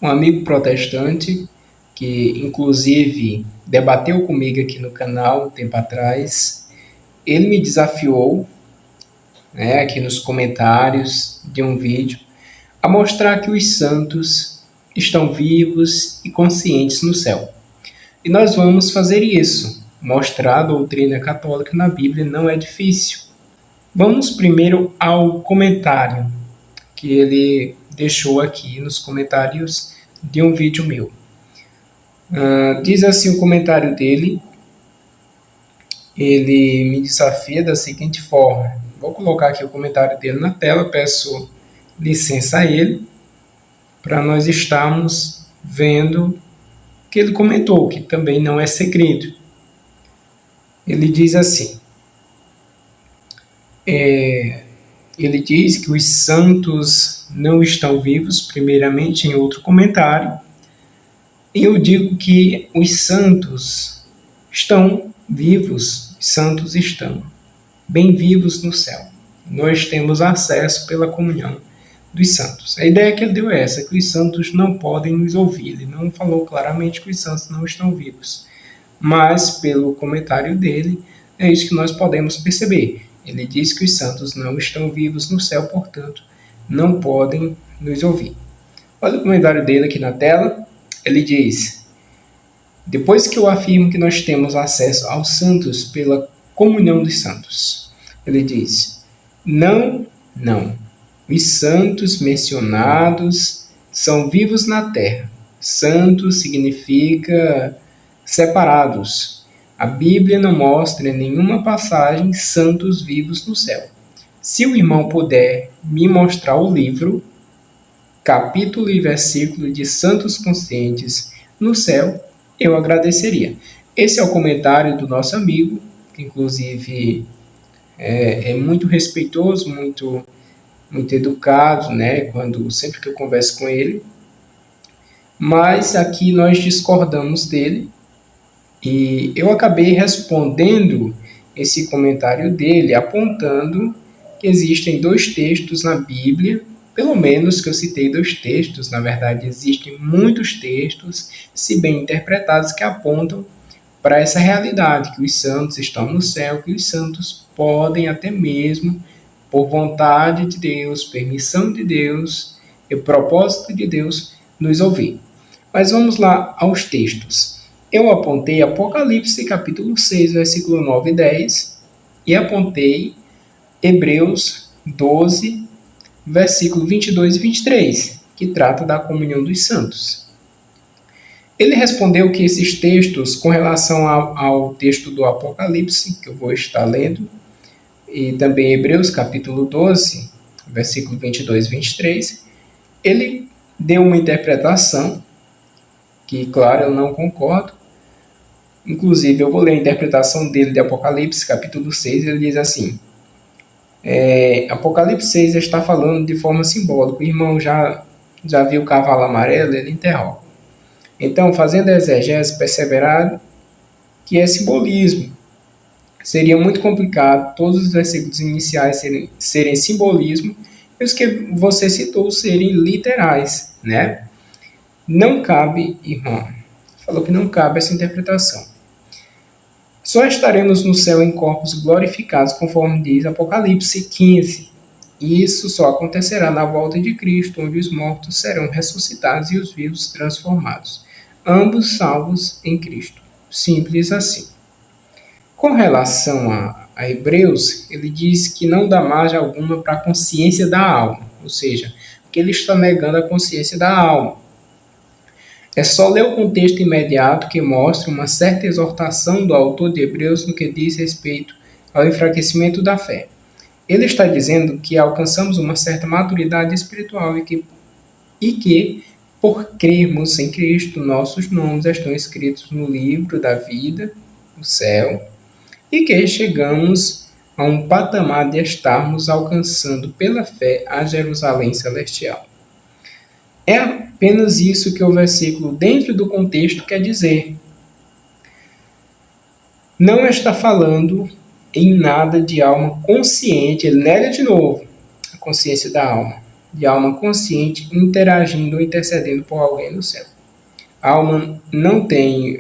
um amigo protestante que, inclusive, debateu comigo aqui no canal um tempo atrás. Ele me desafiou, né, aqui nos comentários de um vídeo, a mostrar que os santos estão vivos e conscientes no céu. E nós vamos fazer isso. Mostrar a doutrina católica na Bíblia não é difícil. Vamos primeiro ao comentário que ele deixou aqui nos comentários de um vídeo meu. Diz assim o comentário dele. Ele me desafia da seguinte forma. Vou colocar aqui o comentário dele na tela, peço licença a ele, para nós estarmos vendo o que ele comentou, que também não é segredo. Ele diz assim, ele diz que os santos não estão vivos, primeiramente em outro comentário, e eu digo que os santos estão vivos, os santos estão bem vivos no céu. Nós temos acesso pela comunhão dos santos. A ideia que ele deu é essa, que os santos não podem nos ouvir. Ele não falou claramente que os santos não estão vivos, mas pelo comentário dele, é isso que nós podemos perceber. Ele diz que os santos não estão vivos no céu, portanto, não podem nos ouvir. Olha o comentário dele aqui na tela. Ele diz, depois que eu afirmo que nós temos acesso aos santos pela comunhão dos santos, ele diz, não. Os santos mencionados são vivos na terra. Santo significa separados. A Bíblia não mostra em nenhuma passagem santos vivos no céu. Se o irmão puder me mostrar o livro, capítulo e versículo de santos conscientes no céu, eu agradeceria. Esse é o comentário do nosso amigo, que inclusive é muito respeitoso, muito educado, né? Sempre que eu converso com ele. Mas aqui nós discordamos dele e eu acabei respondendo esse comentário dele, apontando que existem 2 textos na Bíblia, pelo menos que eu citei 2 textos, na verdade existem muitos textos, se bem interpretados, que apontam para essa realidade, que os santos estão no céu, que os santos podem até mesmo, por vontade de Deus, permissão de Deus e propósito de Deus, nos ouvir. Mas vamos lá aos textos. Eu apontei Apocalipse, capítulo 6, versículo 9 e 10, e apontei Hebreus 12, versículo 22 e 23, que trata da comunhão dos santos. Ele respondeu que esses textos, com relação ao texto do Apocalipse, que eu vou estar lendo, e também Hebreus, capítulo 12, versículo 22 e 23, ele deu uma interpretação que, claro, eu não concordo. Inclusive, eu vou ler a interpretação dele de Apocalipse, capítulo 6, ele diz assim, Apocalipse 6 está falando de forma simbólica. O irmão já viu o cavalo amarelo, ele interroga. Então, fazendo a exegese, perseverar que é simbolismo. Seria muito complicado todos os versículos iniciais serem simbolismo e os que você citou serem literais, né? Não cabe, irmão. Falou que não cabe essa interpretação. Só estaremos no céu em corpos glorificados, conforme diz Apocalipse 15. E isso só acontecerá na volta de Cristo, onde os mortos serão ressuscitados e os vivos transformados, ambos salvos em Cristo. Simples assim. Com relação a Hebreus, ele diz que não dá margem alguma para a consciência da alma, ou seja, que ele está negando a consciência da alma. É só ler o contexto imediato que mostra uma certa exortação do autor de Hebreus no que diz respeito ao enfraquecimento da fé. Ele está dizendo que alcançamos uma certa maturidade espiritual e que, por crermos em Cristo, nossos nomes estão escritos no livro da vida, no céu, e que chegamos a um patamar de estarmos alcançando pela fé a Jerusalém celestial. É apenas isso que o versículo, dentro do contexto, quer dizer. Não está falando em nada de alma consciente, ele nega de novo a consciência da alma. de alma consciente interagindo ou intercedendo por alguém no céu. A alma não tem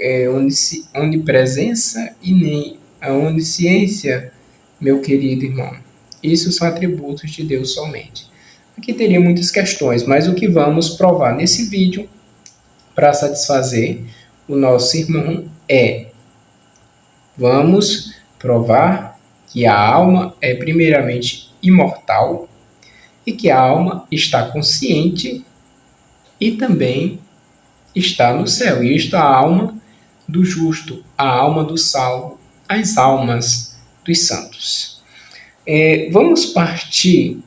onipresença e nem a onisciência, meu querido irmão. Isso são atributos de Deus somente. Aqui teria muitas questões, mas o que vamos provar nesse vídeo para satisfazer o nosso irmão vamos provar que a alma é primeiramente imortal e que a alma está consciente e também está no céu. E isto é a alma do justo, a alma do salvo, as almas dos santos. Vamos partir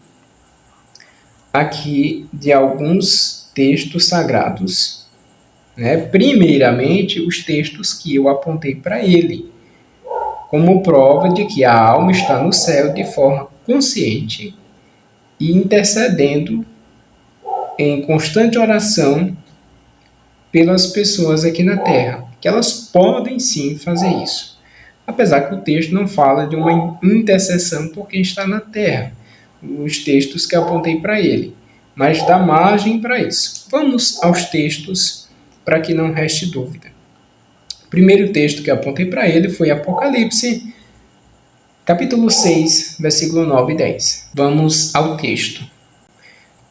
aqui de alguns textos sagrados, né? Primeiramente, os textos que eu apontei para ele, como prova de que a alma está no céu de forma consciente e intercedendo em constante oração pelas pessoas aqui na Terra, que elas podem sim fazer isso. Apesar que o texto não fala de uma intercessão por quem está na Terra, os textos que eu apontei para ele, mas dá margem para isso. Vamos aos textos para que não reste dúvida. O primeiro texto que eu apontei para ele foi Apocalipse, capítulo 6, versículo 9 e 10. Vamos ao texto.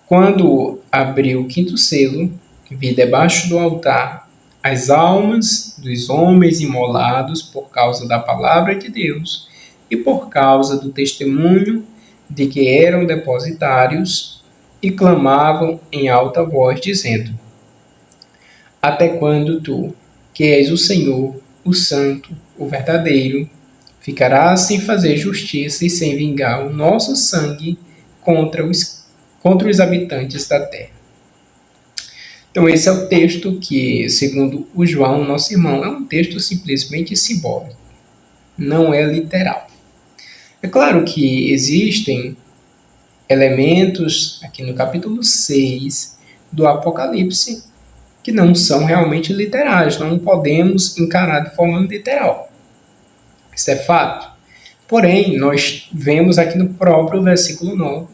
Quando abriu o quinto selo, vi debaixo do altar as almas dos homens imolados por causa da palavra de Deus e por causa do testemunho de que eram depositários, e clamavam em alta voz, dizendo: Até quando tu, que és o Senhor, o Santo, o verdadeiro, ficarás sem fazer justiça e sem vingar o nosso sangue contra os habitantes da terra? Então esse é o texto que, segundo o João, nosso irmão, é um texto simplesmente simbólico, não é literal. É claro que existem elementos aqui no capítulo 6 do Apocalipse que não são realmente literais, não podemos encarar de forma literal. Isso é fato. Porém, nós vemos aqui no próprio versículo 9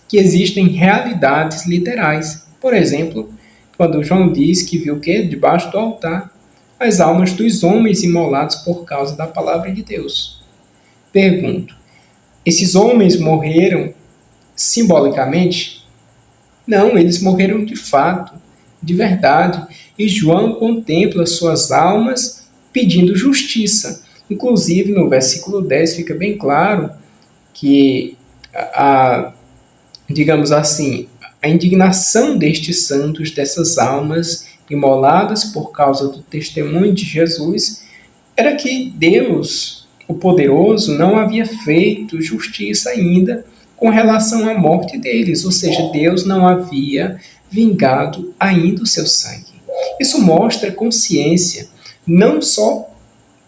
que existem realidades literais. Por exemplo, quando João diz que viu o quê? Debaixo do altar, as almas dos homens imolados por causa da palavra de Deus. Pergunto, esses homens morreram simbolicamente? Não, eles morreram de fato, de verdade. E João contempla suas almas pedindo justiça. Inclusive, no versículo 10 fica bem claro que digamos assim, a indignação destes santos, dessas almas imoladas por causa do testemunho de Jesus, era que Deus, o poderoso, não havia feito justiça ainda com relação à morte deles, ou seja, Deus não havia vingado ainda o seu sangue. Isso mostra consciência, não só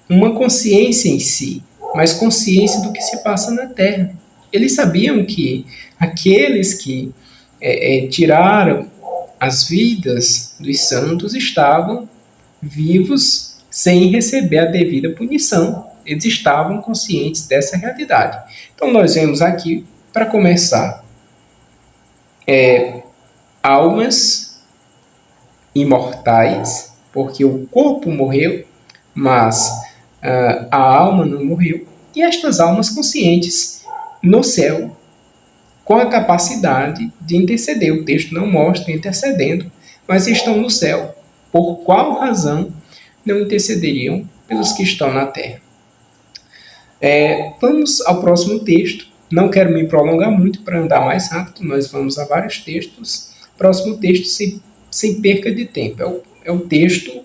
uma consciência em si, mas consciência do que se passa na terra. Eles sabiam que aqueles que tiraram as vidas dos santos estavam vivos sem receber a devida punição. Eles estavam conscientes dessa realidade. Então, nós vemos aqui, para começar, almas imortais, porque o corpo morreu, mas a alma não morreu. E estas almas conscientes no céu, com a capacidade de interceder. O texto não mostra intercedendo, mas estão no céu. Por qual razão não intercederiam pelos que estão na terra? Vamos ao próximo texto. Não quero me prolongar muito para andar mais rápido. Nós vamos a vários textos. Próximo texto, sem perca de tempo. É o texto,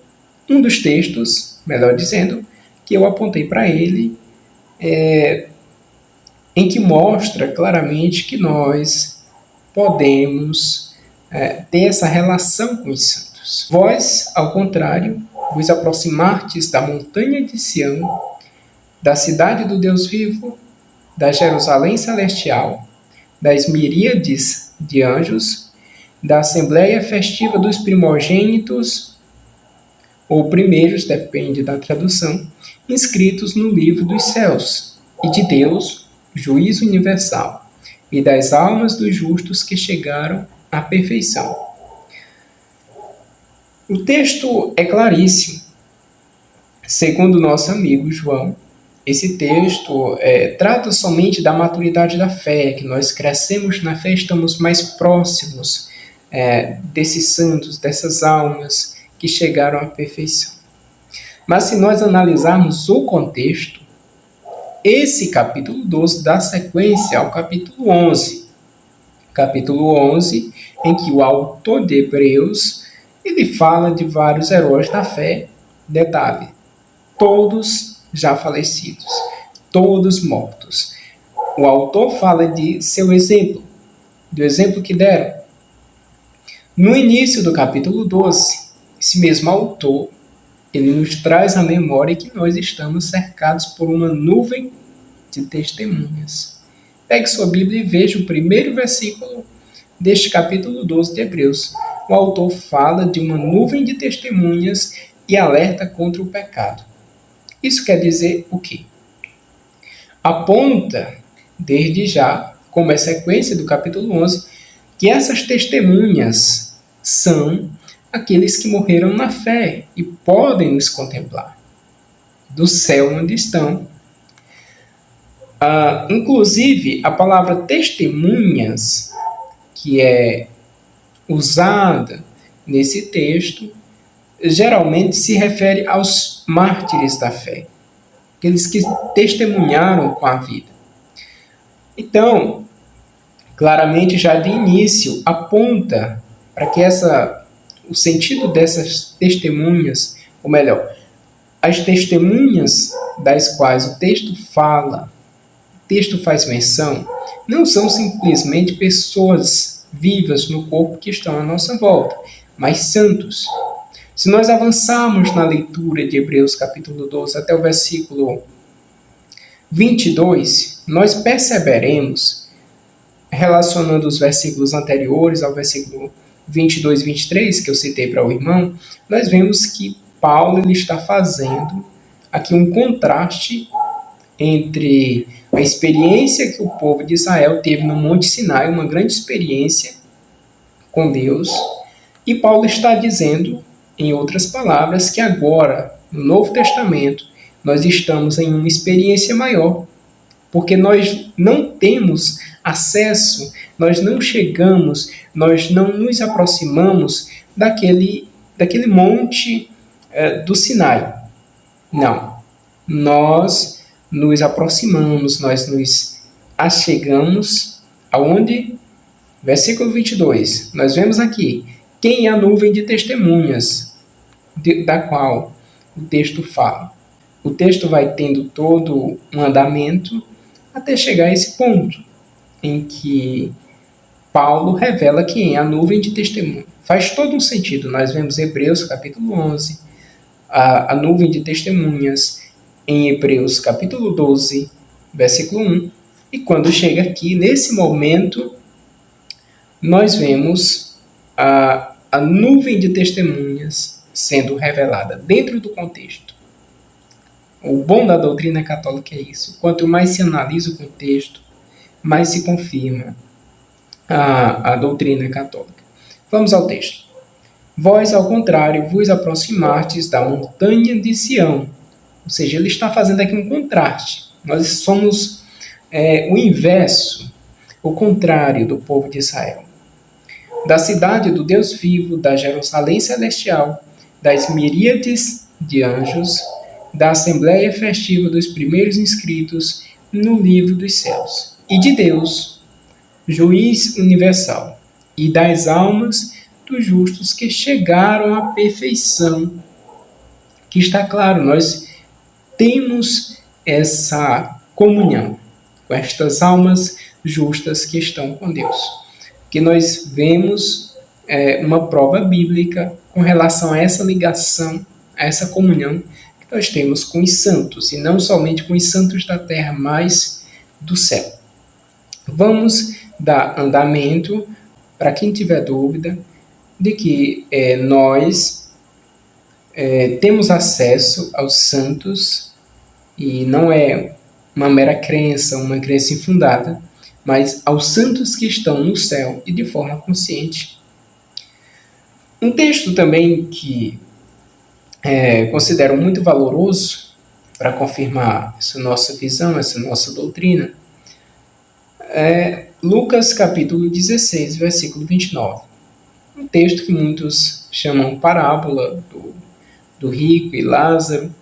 um dos textos, melhor dizendo, que eu apontei para ele, em que mostra claramente que nós podemos ter essa relação com os santos. Vós, ao contrário, vos aproximastes da montanha de Sião, da cidade do Deus vivo, da Jerusalém celestial, das miríades de anjos, da assembleia festiva dos primogênitos, ou primeiros, depende da tradução, inscritos no livro dos céus, e de Deus, juízo universal, e das almas dos justos que chegaram à perfeição. O texto é claríssimo. Segundo nosso amigo João, esse texto trata somente da maturidade da fé, que nós crescemos na fé, estamos mais próximos desses santos, dessas almas que chegaram à perfeição. Mas se nós analisarmos o contexto, esse capítulo 12 dá sequência ao capítulo 11. Capítulo 11, em que o autor de Hebreus ele fala de vários heróis da fé. Detalhe, todos já falecidos, todos mortos. O autor fala de seu exemplo, do exemplo que deram. No início do capítulo 12, esse mesmo autor, ele nos traz à memória que nós estamos cercados por uma nuvem de testemunhas. Pegue sua Bíblia e veja o primeiro versículo deste capítulo 12 de Hebreus. O autor fala de uma nuvem de testemunhas e alerta contra o pecado. Isso quer dizer o quê? Aponta, desde já, como é sequência do capítulo 11, que essas testemunhas são aqueles que morreram na fé e podem nos contemplar do céu onde estão. Inclusive, a palavra testemunhas, que é usada nesse texto, geralmente se refere aos mártires da fé, aqueles que testemunharam com a vida. Então, claramente, já de início, aponta para que o sentido dessas testemunhas, ou melhor, as testemunhas das quais o texto fala, o texto faz menção, não são simplesmente pessoas vivas no corpo que estão à nossa volta, mas santos. Se nós avançarmos na leitura de Hebreus capítulo 12 até o versículo 22, nós perceberemos, relacionando os versículos anteriores ao versículo 22 e 23, que eu citei para o irmão, nós vemos que Paulo ele está fazendo aqui um contraste entre a experiência que o povo de Israel teve no Monte Sinai, uma grande experiência com Deus, e Paulo está dizendo, em outras palavras, que agora, no Novo Testamento, nós estamos em uma experiência maior, porque nós não temos acesso, nós não chegamos, nós não nos aproximamos daquele monte do Sinai. Não. Nós nos aproximamos, nós nos achegamos aonde? Versículo 22. Nós vemos aqui, quem é a nuvem de testemunhas da qual o texto fala. O texto vai tendo todo um andamento até chegar a esse ponto em que Paulo revela quem é a nuvem de testemunha. Faz todo um sentido. Nós vemos Hebreus capítulo 11, a nuvem de testemunhas em Hebreus capítulo 12, versículo 1. E quando chega aqui, nesse momento, nós vemos a nuvem de testemunhas sendo revelada dentro do contexto. O bom da doutrina católica é isso. Quanto mais se analisa o contexto, mais se confirma a doutrina católica. Vamos ao texto. Vós, ao contrário, vos aproximastes da montanha de Sião. Ou seja, ele está fazendo aqui um contraste. Nós somos o inverso, o contrário do povo de Israel. Da cidade do Deus vivo, da Jerusalém celestial, das miríades de anjos, da assembleia festiva dos primeiros inscritos no livro dos céus, e de Deus, juiz universal, e das almas dos justos que chegaram à perfeição. Que está claro, nós temos essa comunhão com estas almas justas que estão com Deus. Que nós vemos uma prova bíblica com relação a essa ligação, a essa comunhão que nós temos com os santos, e não somente com os santos da terra, mas do céu. Vamos dar andamento, para quem tiver dúvida, de que nós temos acesso aos santos, e não é uma mera crença, uma crença infundada, mas aos santos que estão no céu e de forma consciente. Um texto também que considero muito valoroso para confirmar essa nossa visão, essa nossa doutrina, é Lucas capítulo 16, versículo 29. Um texto que muitos chamam parábola do rico e Lázaro.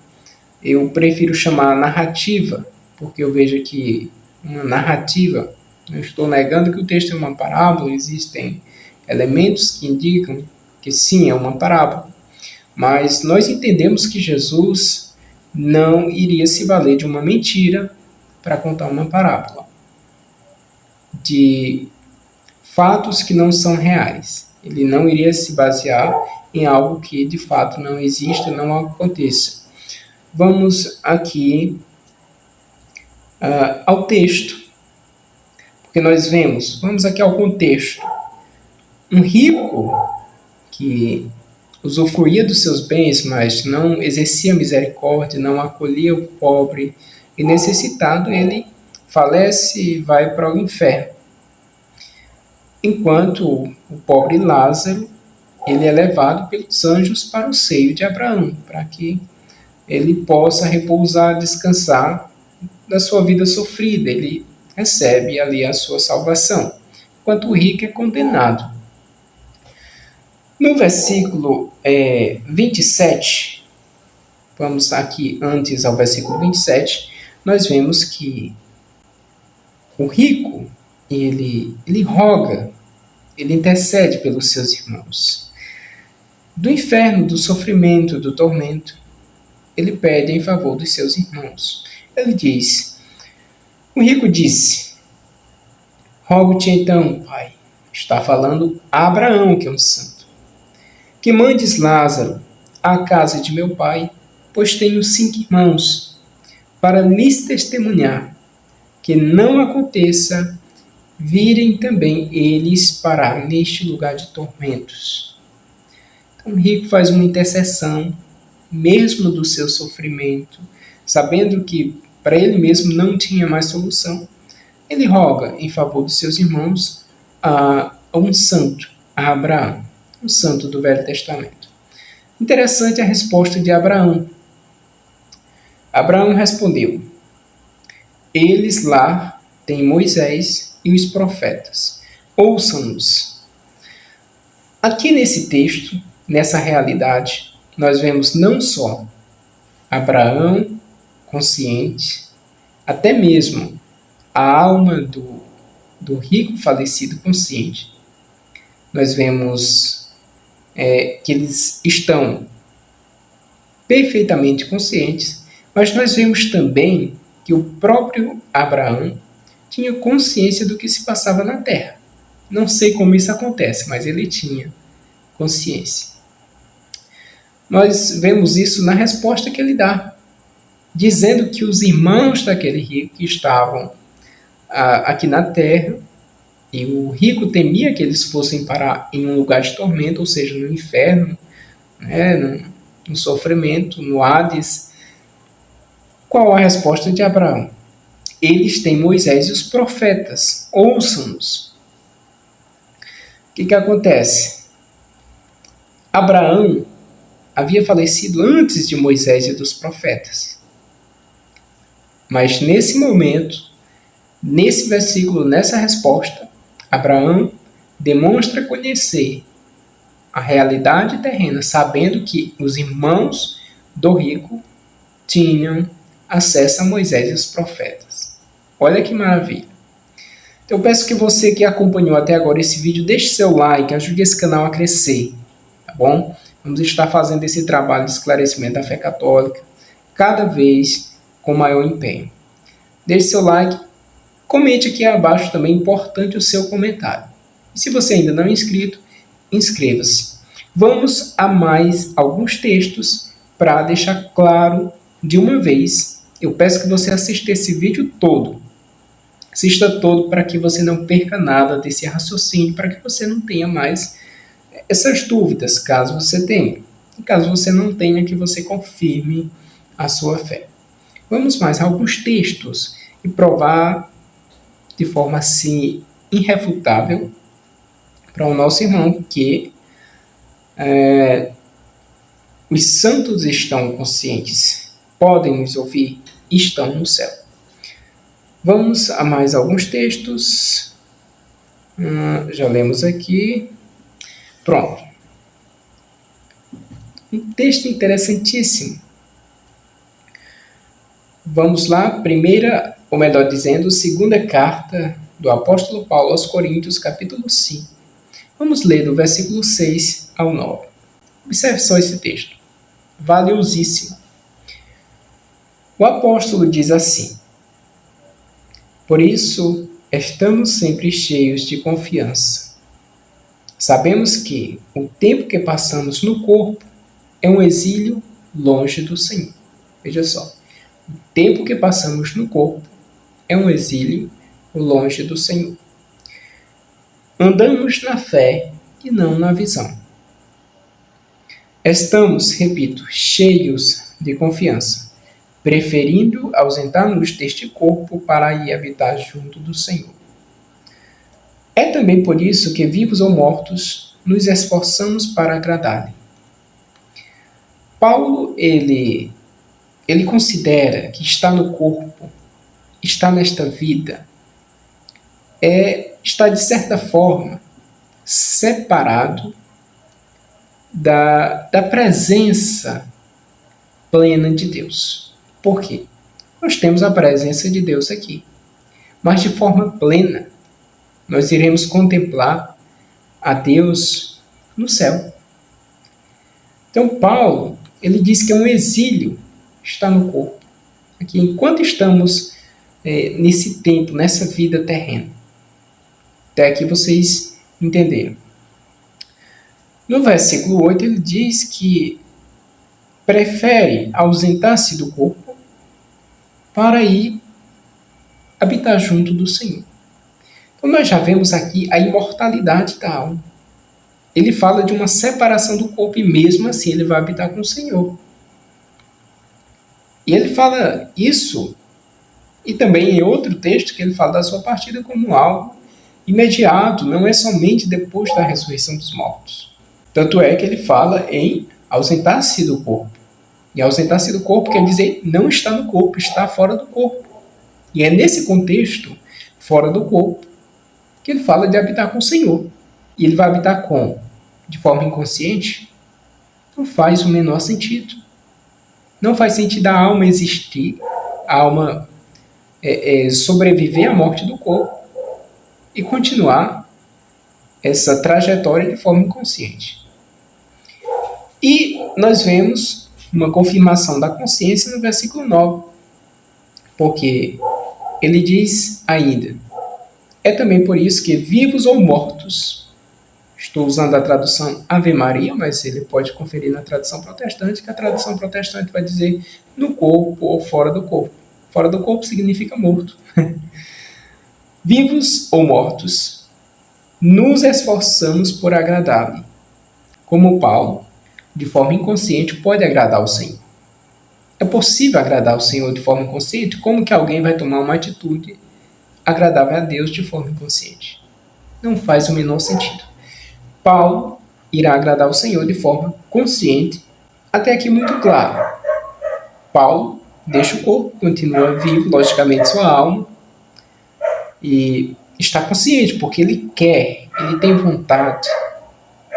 Eu prefiro chamar narrativa, porque eu vejo que uma narrativa, não estou negando que o texto é uma parábola, existem elementos que indicam que sim, é uma parábola, mas nós entendemos que Jesus não iria se valer de uma mentira para contar uma parábola, de fatos que não são reais. Ele não iria se basear em algo que de fato não existe, não aconteça. Vamos aqui ao texto, porque nós vamos aqui ao contexto. Um rico que usufruía dos seus bens, mas não exercia misericórdia, não acolhia o pobre e necessitado, ele falece e vai para o inferno. Enquanto o pobre Lázaro, ele é levado pelos anjos para o seio de Abraão, para que ele possa repousar, descansar da sua vida sofrida. Ele recebe ali a sua salvação, enquanto o rico é condenado. No versículo 27, vamos aqui antes ao versículo 27, nós vemos que o rico, ele roga, ele intercede pelos seus irmãos. Do inferno, do sofrimento, do tormento, ele pede em favor dos seus irmãos. Ele diz, o rico disse, rogo-te então, Pai, está falando a Abraão, que é um santo, que mandes Lázaro à casa de meu pai, pois tenho 5 irmãos, para lhes testemunhar, que não aconteça virem também eles parar neste lugar de tormentos. Então o rico faz uma intercessão, mesmo do seu sofrimento, sabendo que para ele mesmo não tinha mais solução. Ele roga em favor dos seus irmãos a um santo, a Abraão, um santo do Velho Testamento. Interessante a resposta de Abraão. Abraão respondeu, eles lá têm Moisés e os profetas. Ouçam-nos. Aqui nesse texto, nessa realidade, nós vemos não só Abraão consciente, até mesmo a alma do rico falecido consciente. Nós vemos que eles estão perfeitamente conscientes, mas nós vemos também que o próprio Abraão tinha consciência do que se passava na terra. Não sei como isso acontece, mas ele tinha consciência. Nós vemos isso na resposta que ele dá, dizendo que os irmãos daquele rico que estavam aqui na terra, e o rico temia que eles fossem parar em um lugar de tormento, ou seja, no inferno, no sofrimento, no Hades. Qual a resposta de Abraão? Eles têm Moisés e os profetas, ouçam-nos. O que acontece? Abraão havia falecido antes de Moisés e dos profetas. Mas nesse momento, nesse versículo, nessa resposta, Abraão demonstra conhecer a realidade terrena, sabendo que os irmãos do rico tinham acesso a Moisés e os profetas. Olha que maravilha. Então eu peço que você que acompanhou até agora esse vídeo, deixe seu like, ajude esse canal a crescer, tá bom? Vamos estar fazendo esse trabalho de esclarecimento da fé católica cada vez com maior empenho. Deixe seu like, comente aqui abaixo também, importante o seu comentário. E se você ainda não é inscrito, inscreva-se. Vamos a mais alguns textos para deixar claro de uma vez. Eu peço que você assista esse vídeo todo. Assista todo para que você não perca nada desse raciocínio, para que você não tenha mais essas dúvidas, caso você tenha. E caso você não tenha, que você confirme a sua fé. Vamos mais a alguns textos e provar de forma assim irrefutável para o nosso irmão que os santos estão conscientes, podem nos ouvir, estão no céu. Vamos a mais alguns textos. Já lemos aqui. Pronto. Um texto interessantíssimo. Vamos lá, primeira, ou melhor dizendo, segunda carta do apóstolo Paulo aos Coríntios, capítulo 5. Vamos ler do versículo 6 ao 9. Observe só esse texto. Valiosíssimo. O apóstolo diz assim: por isso, estamos sempre cheios de confiança. Sabemos que o tempo que passamos no corpo é um exílio longe do Senhor. Veja só. O tempo que passamos no corpo é um exílio longe do Senhor. Andamos na fé e não na visão. Estamos, repito, cheios de confiança, preferindo ausentar-nos deste corpo para ir habitar junto do Senhor. É também por isso que, vivos ou mortos, nos esforçamos para agradar-lhe. Paulo, ele considera que está no corpo, está nesta vida, está de certa forma separado da presença plena de Deus. Por quê? Nós temos a presença de Deus aqui, mas de forma plena. Nós iremos contemplar a Deus no céu. Então, Paulo, ele diz que é um exílio estar no corpo. Aqui, enquanto estamos nesse tempo, nessa vida terrena. Até aqui vocês entenderam. No versículo 8, ele diz que prefere ausentar-se do corpo para ir habitar junto do Senhor. Então, nós já vemos aqui a imortalidade da alma. Ele fala de uma separação do corpo e mesmo assim ele vai habitar com o Senhor. E ele fala isso, e também em outro texto que ele fala da sua partida como algo imediato, não é somente depois da ressurreição dos mortos. Tanto é que ele fala em ausentar-se do corpo. E ausentar-se do corpo quer dizer não está no corpo, está fora do corpo. E é nesse contexto, fora do corpo, que ele fala de habitar com o Senhor. E ele vai habitar como? De forma inconsciente? Não faz o menor sentido. Não faz sentido a alma existir, a alma sobreviver à morte do corpo e continuar essa trajetória de forma inconsciente. E nós vemos uma confirmação da consciência no versículo 9, porque ele diz ainda: é também por isso que, vivos ou mortos, estou usando a tradução Ave Maria, mas ele pode conferir na tradução protestante, que a tradução protestante vai dizer no corpo ou fora do corpo. Fora do corpo significa morto. Vivos ou mortos, nos esforçamos por agradar-lhe. Como Paulo, de forma inconsciente, pode agradar o Senhor. É possível agradar o Senhor de forma inconsciente? Como que alguém vai tomar uma atitude agradável a Deus de forma inconsciente? Não faz o menor sentido. Paulo irá agradar o Senhor de forma consciente. Até aqui muito claro. Paulo deixa o corpo, continua vivo, logicamente sua alma, e está consciente, porque ele quer, ele tem vontade.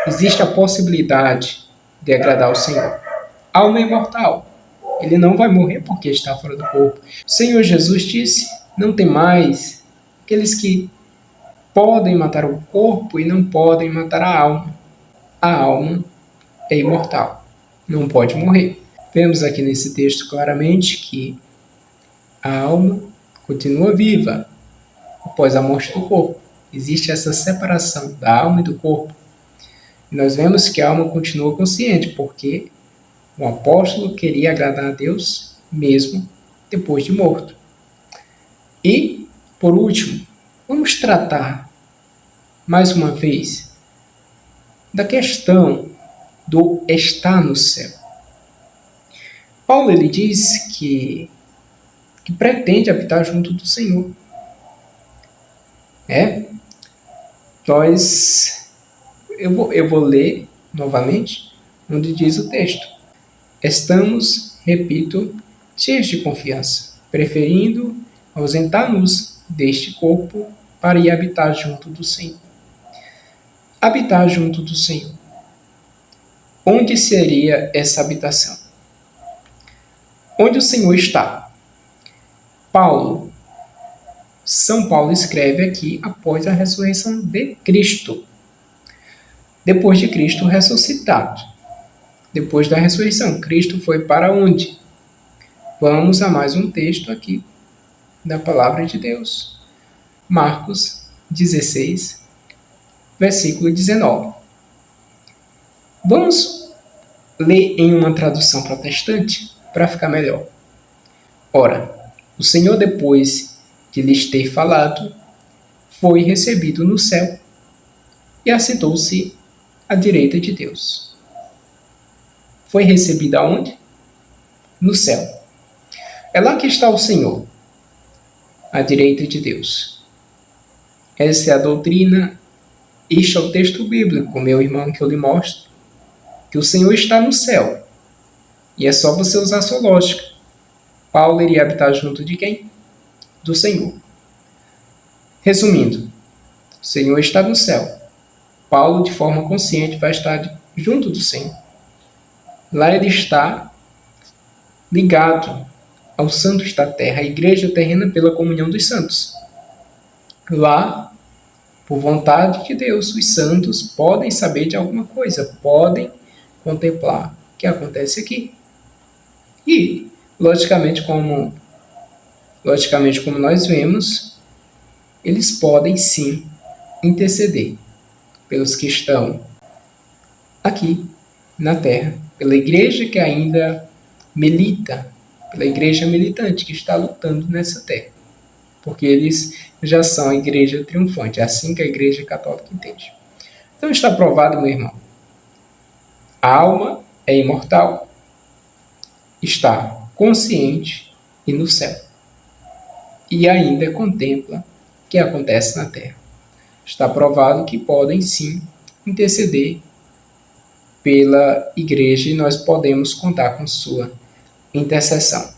Existe a possibilidade de agradar o Senhor. A alma é imortal. Ele não vai morrer porque está fora do corpo. O Senhor Jesus disse: não tem mais aqueles que podem matar o corpo e não podem matar a alma. A alma é imortal, não pode morrer. Vemos aqui nesse texto claramente que a alma continua viva após a morte do corpo. Existe essa separação da alma e do corpo. E nós vemos que a alma continua consciente, porque o apóstolo queria agradar a Deus mesmo depois de morto. E, por último, vamos tratar mais uma vez da questão do estar no céu. Paulo ele diz que pretende habitar junto do Senhor. É? Eu vou ler novamente, onde diz o texto. Estamos, repito, cheios de confiança, preferindo ausentar-nos deste corpo para ir habitar junto do Senhor. Habitar junto do Senhor. Onde seria essa habitação? Onde o Senhor está? São Paulo escreve aqui após a ressurreição de Cristo. Depois de Cristo ressuscitado. Depois da ressurreição, Cristo foi para onde? Vamos a mais um texto aqui da palavra de Deus. Marcos 16, versículo 19. Vamos ler em uma tradução protestante para ficar melhor. Ora, o Senhor, depois de lhes ter falado, foi recebido no céu e assentou-se à direita de Deus. Foi recebido aonde? No céu. É lá que está o Senhor, à direita de Deus. Essa é a doutrina, este é o texto bíblico, meu irmão, que eu lhe mostro, que o Senhor está no céu. E é só você usar a sua lógica. Paulo iria habitar junto de quem? Do Senhor. Resumindo, o Senhor está no céu. Paulo, de forma consciente, vai estar junto do Senhor. Lá ele está ligado aos santos da terra, a igreja terrena pela comunhão dos santos. Lá, por vontade de Deus, os santos podem saber de alguma coisa, podem contemplar o que acontece aqui. E, logicamente, como nós vemos, eles podem sim interceder pelos que estão aqui na terra, pela igreja que ainda milita, pela igreja militante que está lutando nessa terra, porque eles já são a igreja triunfante, é assim que a igreja católica entende. Então está provado, meu irmão, a alma é imortal, está consciente e no céu, e ainda contempla o que acontece na terra. Está provado que podem sim interceder pela igreja e nós podemos contar com sua intercessão.